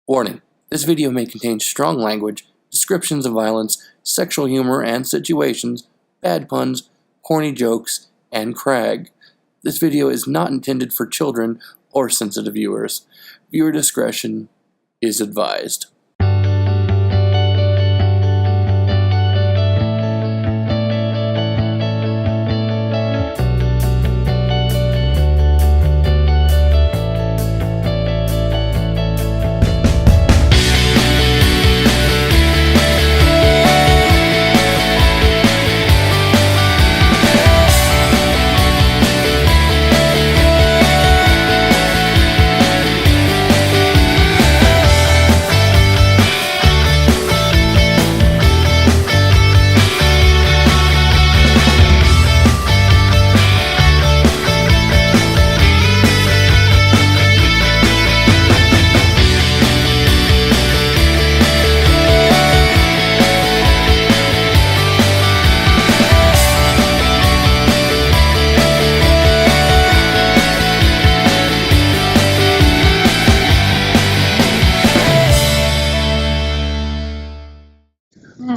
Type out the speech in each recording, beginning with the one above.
Warning, this video may contain strong language, descriptions of violence, sexual humor and situations, bad puns, corny jokes, and Kragh. This video is not intended for children or sensitive viewers. Viewer discretion is advised.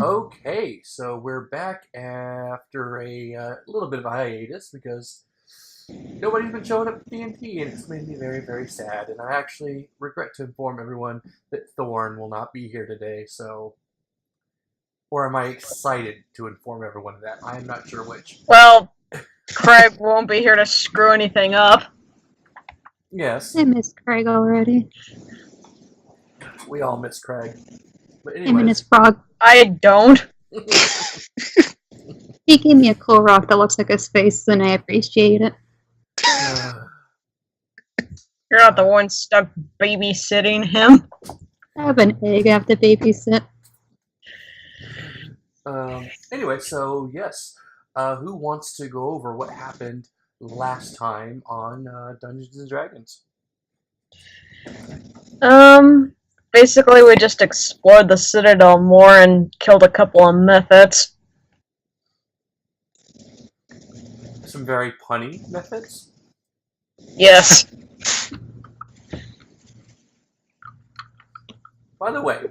Okay, so we're back after a little bit of a hiatus because nobody's been showing up at D&T, and it's made me very, very sad. And I actually regret to inform everyone that Thorn will not be here today, so... Or am I excited to inform everyone of that? I am not sure which. Well, Kragh won't be here to screw anything up. Yes. I miss Kragh already. We all miss Kragh. But Him and his anyways... frog. I don't. He gave me a cool rock that looks like his face, and I appreciate it. You're not the one stuck babysitting him. I have an egg I have to babysit. Anyway, so yes. Who wants to go over what happened last time on Dungeons and Dragons? Basically we just explored the Citadel more and killed a couple of mythits. Some very punny methods. Yes. By the way,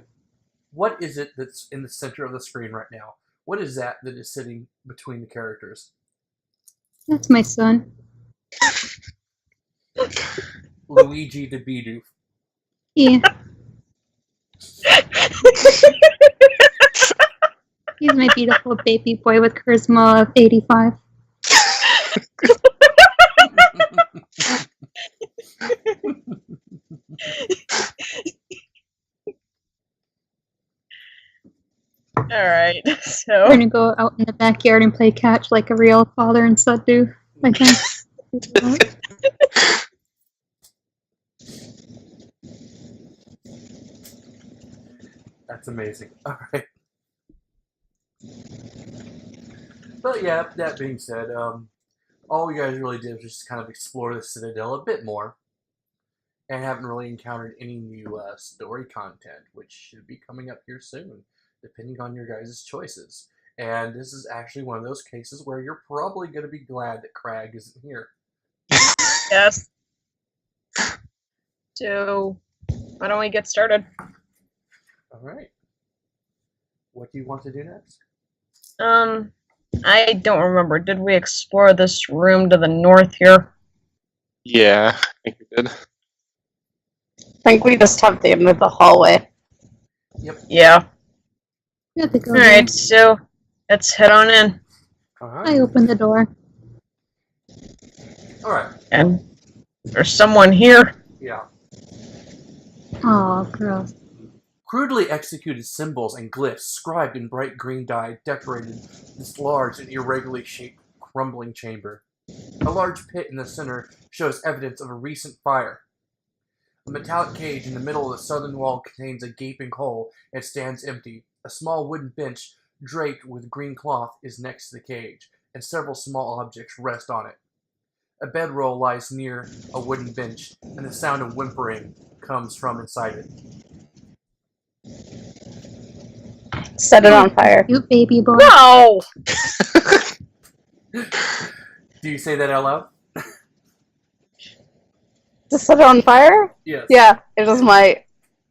what is it that's in the center of the screen right now? What is that is sitting between the characters? That's my son. Luigi the Bidoof. Yeah. He's my beautiful baby boy with charisma of 85. Alright, so... We're gonna go out in the backyard and play catch like a real father and son do. I guess. That's amazing. Alright. But yeah, that being said, all you guys really did was just kind of explore the Citadel a bit more. And haven't really encountered any new story content, which should be coming up here soon, depending on your guys' choices. And this is actually one of those cases where you're probably going to be glad that Kragh isn't here. Yes. So, why don't we get started? Alright. What do you want to do next? I don't remember. Did we explore this room to the north here? Yeah, I think we did. I think we just have the end of the hallway. Yep. Yeah. Alright, so let's head on in. Alright. I opened the door. Alright. And there's someone here. Yeah. Aw, gross. Crudely executed symbols and glyphs scribed in bright green dye decorated this large and irregularly shaped crumbling chamber. A large pit in the center shows evidence of a recent fire. A metallic cage in the middle of the southern wall contains a gaping hole and stands empty. A small wooden bench draped with green cloth is next to the cage, and several small objects rest on it. A bedroll lies near a wooden bench, and the sound of whimpering comes from inside it. Set it on fire. You baby boy. No! Do you say that out loud? To set it on fire? Yes. Yeah, it was my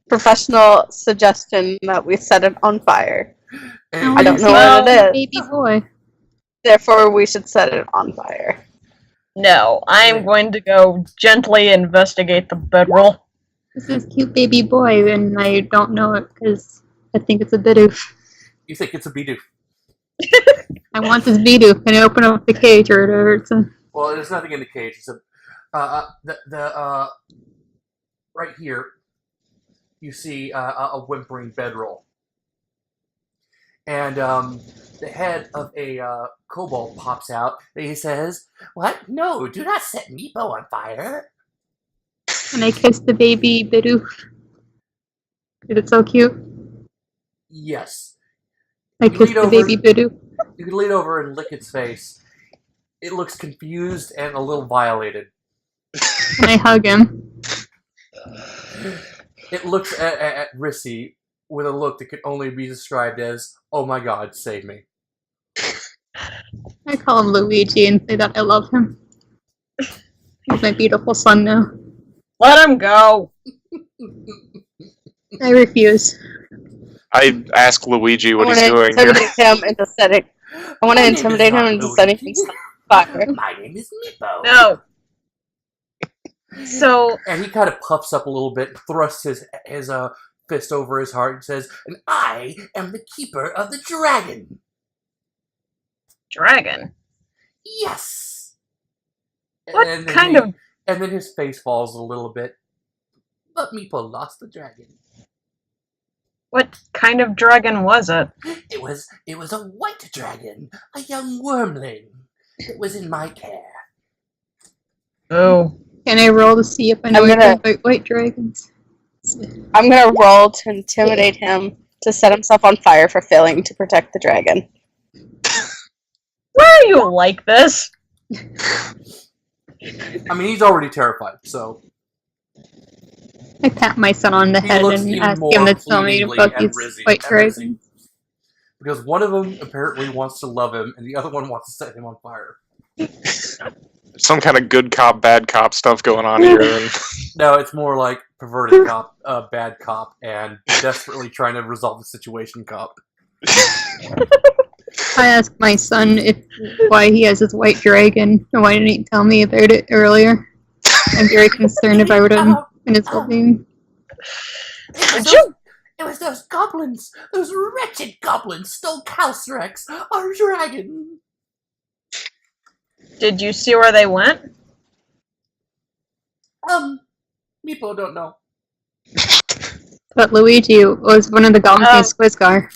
professional suggestion that we set it on fire. And I don't know Well, what it is. Baby boy. Therefore, we should set it on fire. No, I'm going to go gently investigate the bedroll. This is cute baby boy, and I don't know it because I think it's a Bidoof. You think it's a Bidoof. I want this Bidoof. Can I open up the cage or whatever? It's a... Well, there's nothing in the cage. It's right here, you see a whimpering bedroll. And the head of a kobold pops out, and he says, "What? No, do not set Meepo on fire." Can I kiss the baby Bidoof? Is it so cute? Yes. I You kiss lean the over- baby Bidoof. You can lean over and lick its face. It looks confused and a little violated. Can I hug him? It looks at Rissy with a look that could only be described as, "Oh my god, save me." I call him Luigi and say that I love him. He's my beautiful son now. Let him go! I refuse. I ask Luigi what I he's want to doing here. intimidate him into setting. I want to My name is intimidate him not into setting Luigi. himself on fire. My name is Meepo. No! So, And he kind of puffs up a little bit, thrusts his fist over his heart, and says, "And I am the keeper of the dragon." dragon? Yes. What And then kind of... And then his face falls a little bit. But Meepo lost the dragon. What kind of dragon was it? It was a white dragon, a young wormling. It was in my care. Oh. Can I roll to see if I know I'm gonna- anything about white dragons? I'm gonna roll to intimidate him to set himself on fire for failing to protect the dragon. Why are you like this? I mean, he's already terrified, so I pat my son on the he head looks and even ask more him to tell me pleadingly about at these Rizzy. white at Rizzy. dragons. Because one of them apparently wants to love him, and the other one wants to set him on fire. Some kind of good cop, bad cop stuff going on here. And No, it's more like perverted cop, bad cop, and desperately trying to resolve the situation cop. I asked my son why he has his white dragon, and why didn't he tell me about it earlier? I'm very concerned about him and his well-being. It was those goblins! Those wretched goblins stole Kalsrex, our dragon! Did you see where they went? Meepo don't know. But Luigi was one of the goblins named Squizgar.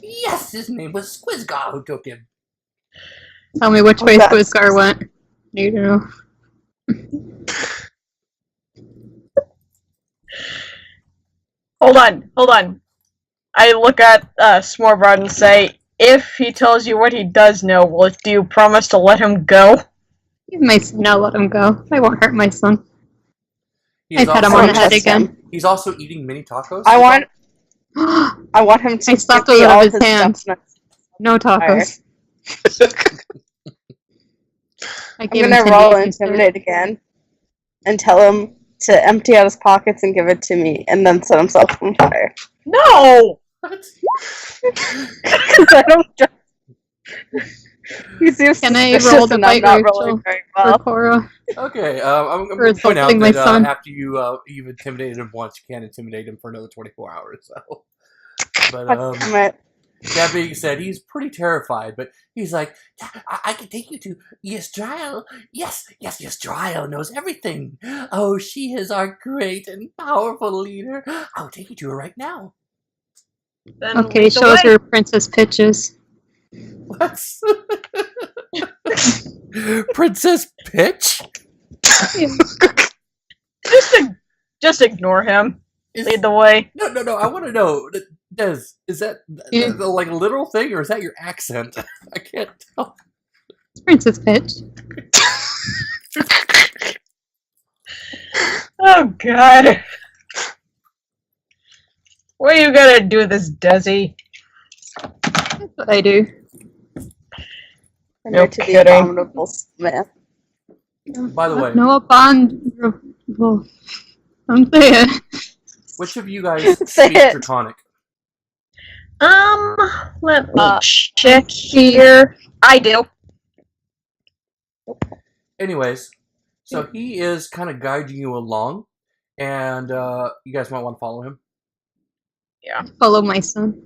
Yes, his name was Squizgar who took him. Tell me which way that's- Squizgar went. You know. Hold on. I look at Smorbrad and say, if he tells you what he does know, do you promise to let him go? He's my son, I'll let him go. I won't hurt my son. He's I pat him also- on the head trust again. He's also eating mini tacos. I want him to I slapped give me those out all of his hand. stuff. No tacos. I I'm gave gonna him roll Cindy's instead. intimidate again and tell him to empty out his pockets and give it to me, and then set himself on fire. No! What? Because I don't trust. He seems Can I suspicious roll the and I'm bite not Rachel rolling very For well. Cora. Okay, I'm For going to point out insulting my that son. after you've intimidated him once, you can't intimidate him for another 24 hours. So, but God damn it. that being said, he's pretty terrified. But he's like, I can take you to Ystryle. Yes, Ystryle knows everything. Oh, she is our great and powerful leader. I'll take you to her right now. Then Okay, lead the shows way. her Princess Pitches. What? Princess Pitch? Just ignore him. Is- Lead the way. No. I want to know. Is that Yeah. the like literal thing, or is that your accent? I can't tell. It's Princess Pitch. Oh god. What are you gonna do this, Desi? That's what I do. And No you're to the kidding. abominable man. By the way, no bond. Well, I'm there. which of you guys Say speak it. Draconic? Let me check here. I do. Anyways, so he is kind of guiding you along, and you guys might want to follow him. Follow my son.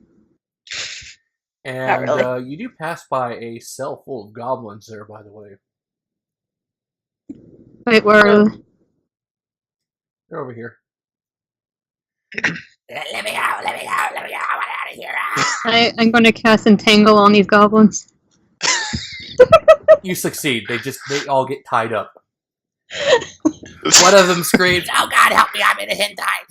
And really. you do pass by a cell full of goblins there, by the way. Wait, where are they? They're over here. Let me out, let me out, let me out, I want out of here. I'm going to cast Entangle on these goblins. You succeed. They all get tied up. One of them screams, Oh God, help me, I'm in a hentai.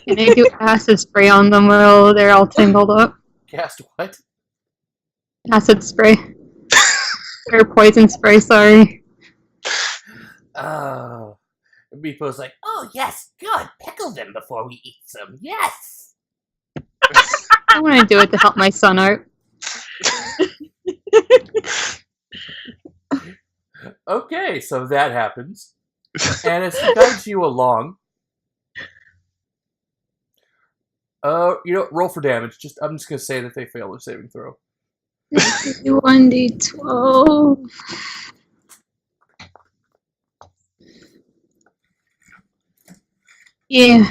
And I do acid spray on them while they're all tangled up. cast what? Acid spray. Or poison spray, sorry. Meepo's like, Oh yes, good, pickle them before we eat some, yes. I want to do it to help my son out. okay, so that happens. And as he guides you along, roll for damage. I'm just gonna say that they fail their saving throw. 1d12. Yeah,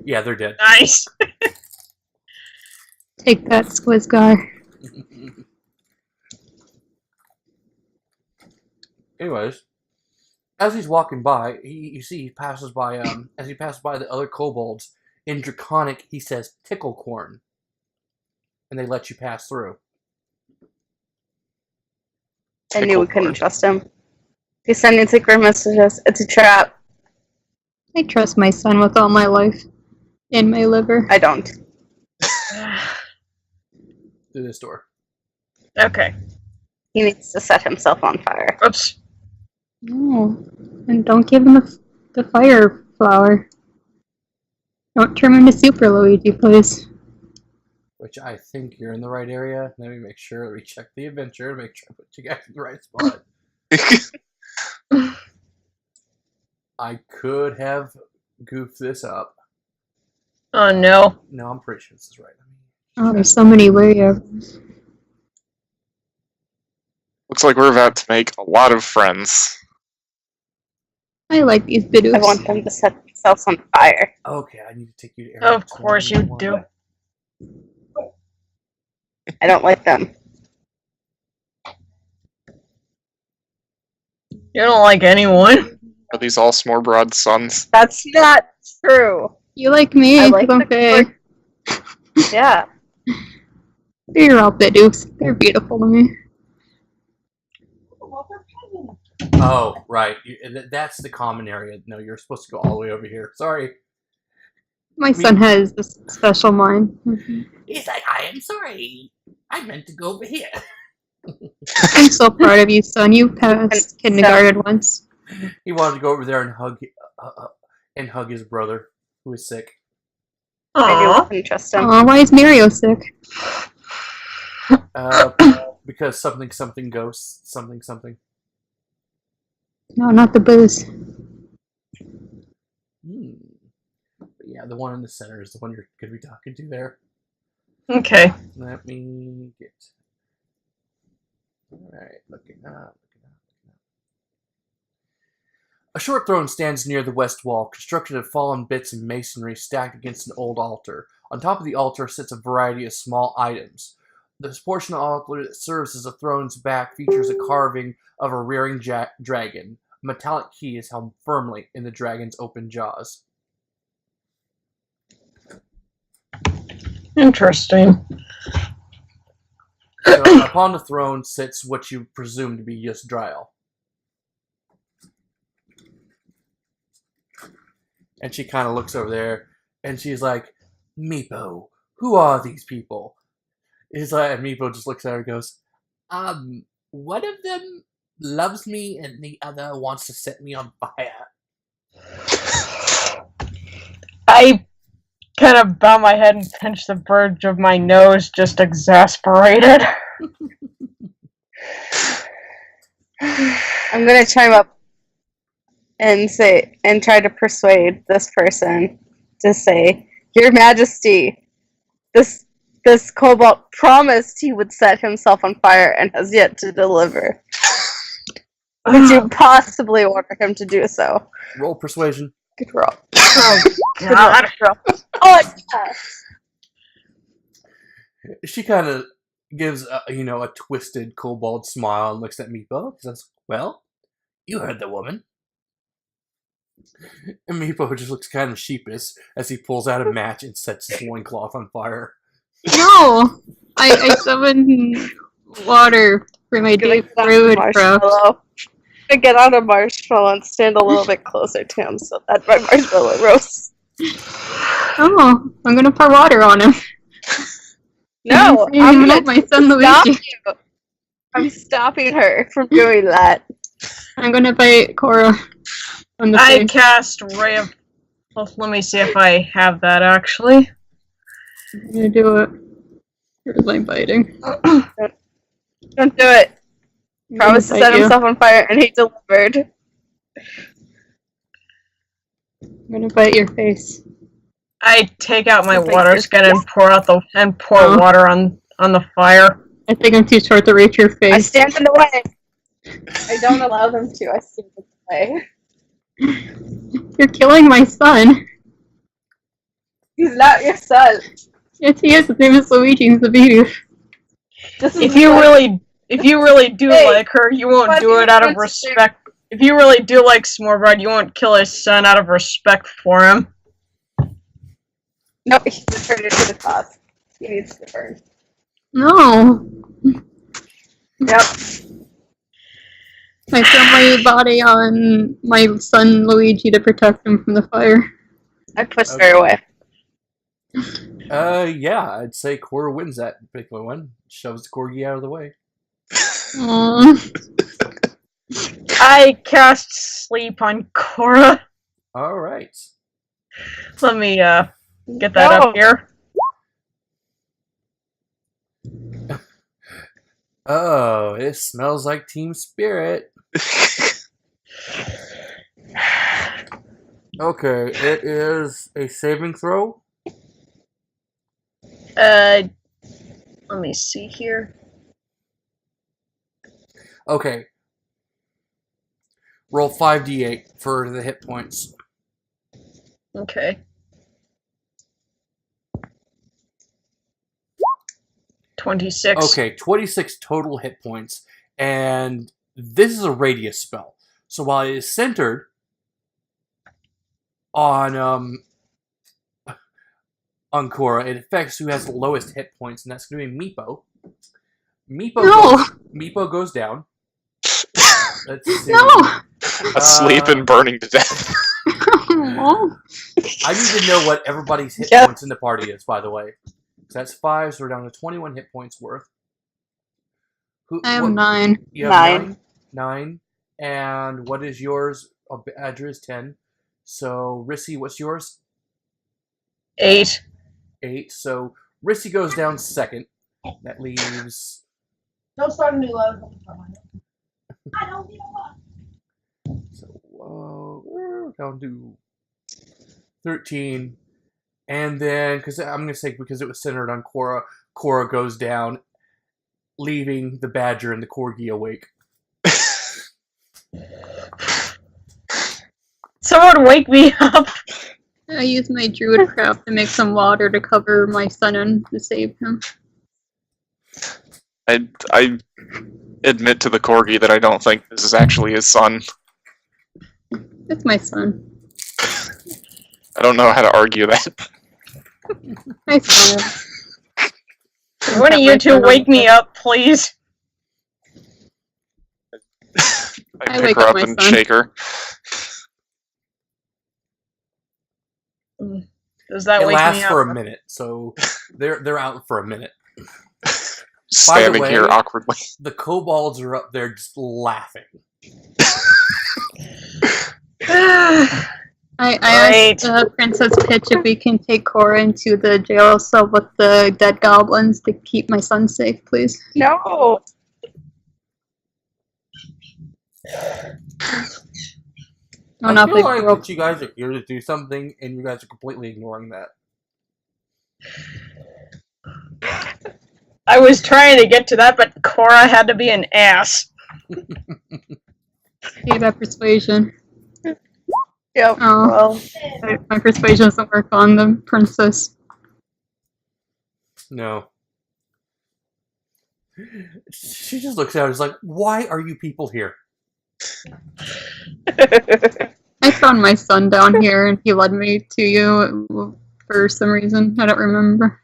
Yeah, they're dead. Nice. take that, Squiz guy. Anyways, as he's walking by, he passes by as he passes by the other kobolds. In Draconic, he says tickle corn, and they let you pass through. I knew we couldn't trust him. He's sending secret messages. It's a trap. I trust my son with all my life. And my liver. I don't. Through this door. Okay. He needs to set himself on fire. Oops. No. And don't give him the fire flower. Don't turn him into Super Luigi, please. Which I think you're in the right area. Let me make sure. Let me check the adventure to make sure I put you guys in the right spot. I could have goofed this up. Oh no. No, I'm pretty sure this is right. Oh, there's so many werewolves. Looks like we're about to make a lot of friends. I like these I Bidoofs. want them to set themselves on fire. Okay, I need to take you to area Of course you 21. do. I don't like them. You don't like anyone. Are these all Smorbrod's sons? That's not true. You like me, I like I'm the fair. Yeah. They're all Bidoofs. They're beautiful to me. Oh, right. That's the common area. No, you're supposed to go all the way over here. Sorry. My son has a special mind. He's like, I am sorry, I meant to go over here. I'm so proud of you, son. You passed kindergarten once. He wanted to go over there and hug his brother, who is sick. I knew I Aww. couldn't trust him. Aw, why is Mario sick? Because something ghosts, something. No, not the booze. But yeah, the one in the center is the one you're going to be talking to there. Okay. Let me get... Alright, looking up. A short throne stands near the west wall, constructed of fallen bits of masonry stacked against an old altar. On top of the altar sits a variety of small items. This portion of the altar that serves as a throne's back features a carving of a rearing dragon. A metallic key is held firmly in the dragon's open jaws. Interesting. So, upon the throne sits what you presume to be Yasdrael. And she kind of looks over there, and she's like, Meepo, who are these people? He's like, and Meepo just looks at her and goes, one of them loves me, and the other wants to set me on fire. I kind of bow my head and pinch the bridge of my nose, just exasperated. I'm gonna chime up and try to persuade this person to say, Your Majesty, this kobold promised he would set himself on fire and has yet to deliver. Would you possibly order him to do so? Roll persuasion. Good roll. Oh, Good God. roll. Oh, yes. She kind of gives a twisted kobold smile and looks at Meepo. Says, "Well, you heard the woman." And Meepo just looks kind of sheepish as he pulls out a match and sets his loincloth on fire. No! I summoned water for my deep druid craft. I get out a marshmallow and stand a little bit closer to him so that my marshmallow roasts. Oh, I'm gonna pour water on him. No, I'm gonna my son stop Luigi. you. I'm stopping her from doing that. I'm gonna bite Cora on the I face. cast Ray of... Well, let me see if I have that, actually. I'm gonna do it. Where's my biting? Don't do it. Promised to set himself on fire, and he delivered. I'm gonna bite your face. I take out my Thank water you. skin and pour water on the fire. I think I'm too short to reach your I face. stand in the way. I don't allow them to. I stand in the way. You're killing my son. He's not your son. Yes, he is. His name is Luigi. He's the Bidoof. This is If you really do Hey, like her, you won't what do do it you out of want to respect. If you really do like Smoothbread, you won't kill his son out of respect for him. No, he turned it to the top. He needs to burn. No. Yep. I throw my body on my son Luigi to protect him from the fire. I pushed her away. Yeah, I'd say Cora wins that particular one. Shoves the corgi out of the way. Aww. I cast Sleep on Cora. All right. Let me get that up here. Oh, it smells like Team Spirit. Okay, it is a saving throw. Let me see here. Okay. Roll 5d8 for the hit points. Okay. 26. Okay, 26 total hit points. And this is a radius spell. So while it is centered on Cora, it affects who has the lowest hit points, and that's going to be Meepo. Meepo goes down. Let's see. No! Asleep and burning to death. Aw. I need to know what everybody's hit Yep. points in the party is, by the way. So that's 5, so we're down to 21 hit points worth. I have 9. You have 9. 9. And what is yours? Badger is 10. So, Rissy, what's yours? 8. 8. So, Rissy goes down second. That leaves... Don't start a new level. I don't give a So, we're down to 13. And then, because I'm going to say, because it was centered on Cora, Cora goes down, leaving the Badger and the Corgi awake. Someone wake me up! I use my druid craft to make some water to cover my son and to save him. I admit to the corgi that I don't think this is actually his son. It's my son. I don't know how to argue that. My son. One of you two wake me up, please. I I wake pick her up up my and son. shake her. Does that It wake me lasts up? for a minute, so they're out for a minute. Standing way- here awkwardly. The kobolds are up there just laughing. I Right. asked Princess Pitch if we can take Cora into the jail cell with the dead goblins to keep my son safe, please. No. Oh, I not feel the like girl. that you guys are here to do something, and you guys are completely ignoring that. I was trying to get to that, but Cora had to be an ass. See that persuasion. Yep. Oh. Well, My persuasion doesn't work on the princess. No. She just looks out and is like, why are you people here? I found my son down here and he led me to you for some reason. I don't remember.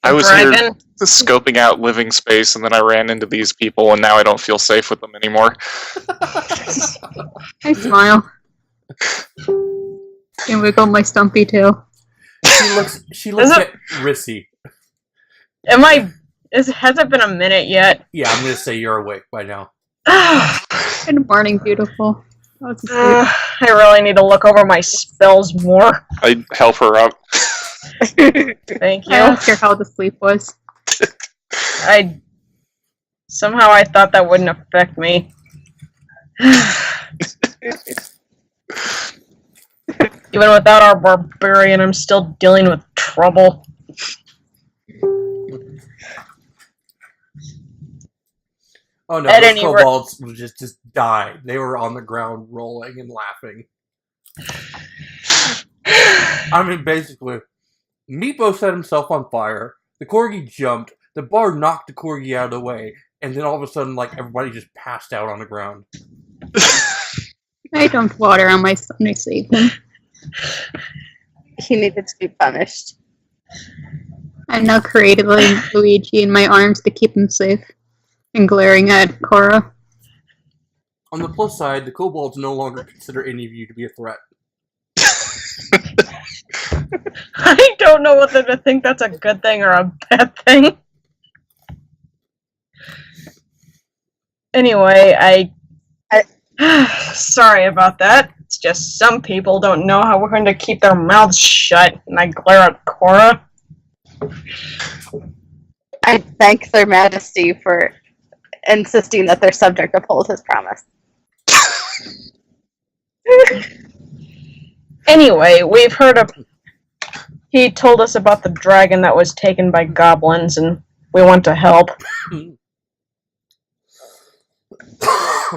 I was here Dragon. scoping out living space, and then I ran into these people, and now I don't feel safe with them anymore. I smile. And wiggle my stumpy tail. She looks Is at Rissy. Has it been a minute yet? Yeah, I'm gonna say you're awake by now. Good morning, beautiful. Oh, it's asleep. I really need to look over my spells more. I help her up. Thank I you. asked her how the sleep was. Somehow I thought that wouldn't affect me. Even without our barbarian, I'm still dealing with trouble. Oh no, At those any rate- kobolds would just died. They were on the ground rolling and laughing. I mean, basically, Meepo set himself on fire, the corgi jumped, the bard knocked the corgi out of the way, and then all of a sudden, like, everybody just passed out on the ground. I dumped water on my son to save him. he needed to be punished. I'm now creatively Luigi in my arms to keep him safe. And glaring at Cora. On the plus side, the kobolds no longer consider any of you to be a threat. I don't know whether to think that's a good thing or a bad thing. Anyway, sorry about that. It's just some people don't know how we're going to keep their mouths shut, and I glare at Cora. I thank their majesty for insisting that their subject uphold his promise. Anyway, we've heard of... He told us about the dragon that was taken by goblins, and we want to help. I'm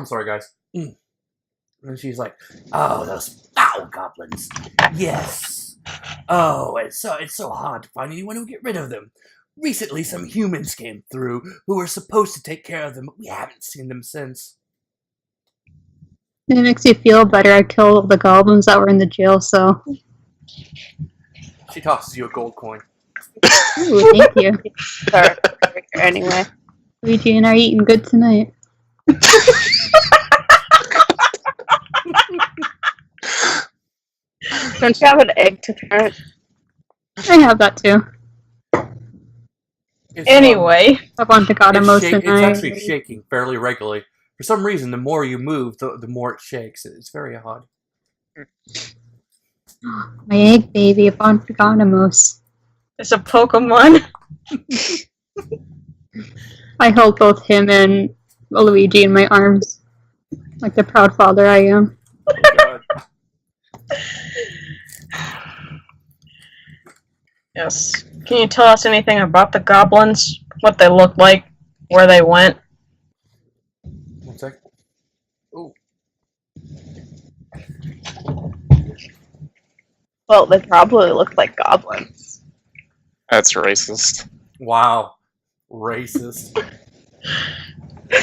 sorry, guys. And she's like, oh, those foul goblins. Yes. Oh, it's so hard to find anyone who will get rid of them. Recently, some humans came through who were supposed to take care of them, but we haven't seen them since. It makes you feel better. I killed the goblins that were in the jail cell. She tosses you a gold coin. Ooh, thank you. Sorry, anyway. Luigi and I are eating good tonight. Don't you have an egg to turn? I have that too. Anyway, I want to got most it's tonight. actually shaking fairly regularly. For some reason, the more you move, the more it shakes. It's very odd. My egg baby, Apontagonimus. it's a Pokemon. I hold both him and Luigi in my arms. Like the proud father I am. Oh, God. Yes. Can you tell us anything about the goblins? What they look like? Where they went? 1 sec. Oh, Well, they probably look like goblins. That's racist. wow. Racist.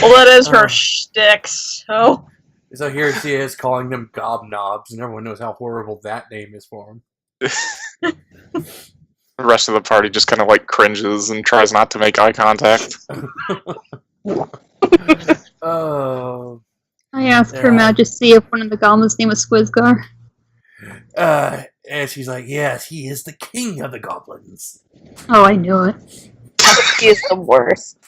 Well, that is her shtick, so... So here she is calling them gobnobs, and everyone knows how horrible that name is for them. The rest of the party just kind of like cringes and tries not to make eye contact. Oh. I asked Her Yeah. Majesty if one of the goblins' name was Squizgar. And she's like, yes, he is the king of the goblins. Oh, I knew it. He's the worst.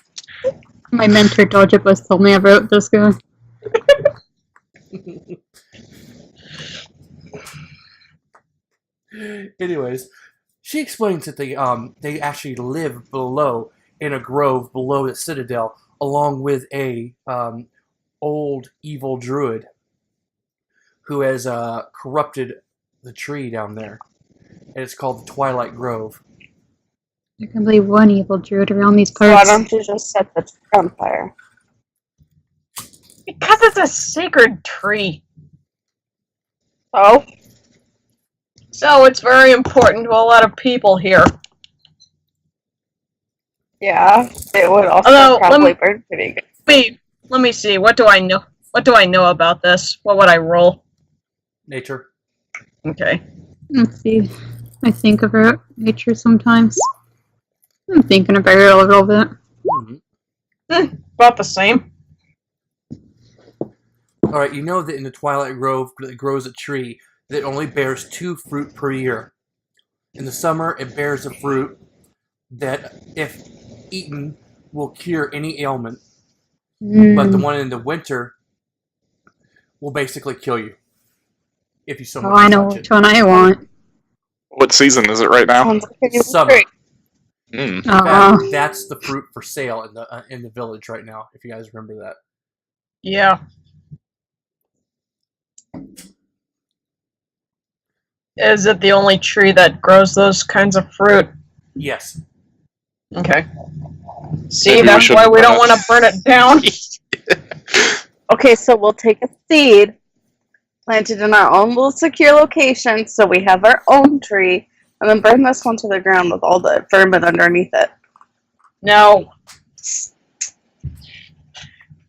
My mentor Dodgebus told me about this guy. Anyways, she explains that they actually live below in a grove below the citadel, along with a old evil druid who has corrupted the tree down there. And it's called the Twilight Grove. There can be one evil druid around these Why parts. don't you just set the tree on fire? Because it's a sacred tree. Oh? So it's very important to a lot of people here. Yeah, it would also Although, probably burn pretty good. Let me see. What do I know? What do I know about this? What would I roll? Nature. Okay. Let's see. I think about nature sometimes. I'm thinking about it a little bit. Mm-hmm. About the same. Alright, you know that in the Twilight Grove it grows a tree that only bears 2 fruit per year. In the summer, it bears a fruit that, if eaten, will cure any ailment. But the one in the winter will basically kill you. If you so much Oh, I know touch which it. one I want. What season is it right now? Sounds like a good Summer. tree. Mm. In fact, Oh, that's the fruit for sale in the village right now, if you guys remember that. Yeah. Is it the only tree that grows those kinds of fruit? Yes. Okay. See, Maybe we that's why shouldn't we burn don't it. want to burn it down. Okay, so we'll take a seed, plant it in our own little secure location so we have our own tree, and then burn this one to the ground with all the vermin underneath it. No.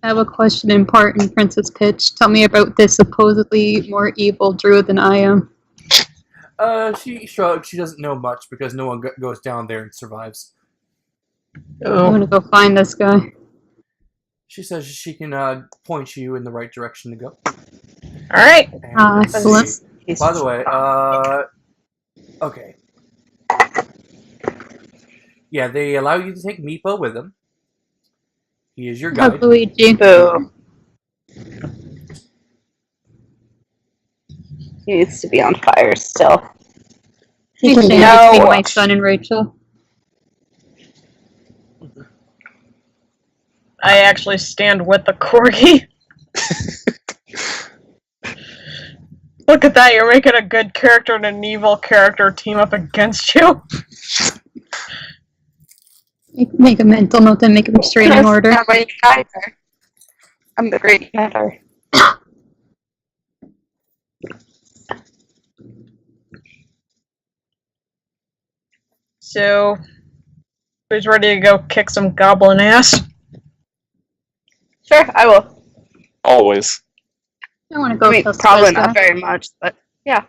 I have a question in part in Princess Pitch. Tell me about this supposedly more evil druid than I am. She shrugs. She doesn't know much because no one goes down there and survives. I'm gonna go find this guy. She says she can point you in the right direction to go. Alright. And let's Excellent. see. By the way, okay. Yeah, they allow you to take Meepo with them. He is your Oh, guide. Luigi. Boo. He needs to be on fire still. He can can be between no. my son and Rachel. I actually stand with the corgi. Look at that, you're making a good character and an evil character team up against you. Make a mental note and make a restraining order. I'm a guider. I'm the great guider. So, who's ready to go kick some goblin ass? Sure, I will. Always. I want to go I mean, kill probably this guy. not very much, but yeah.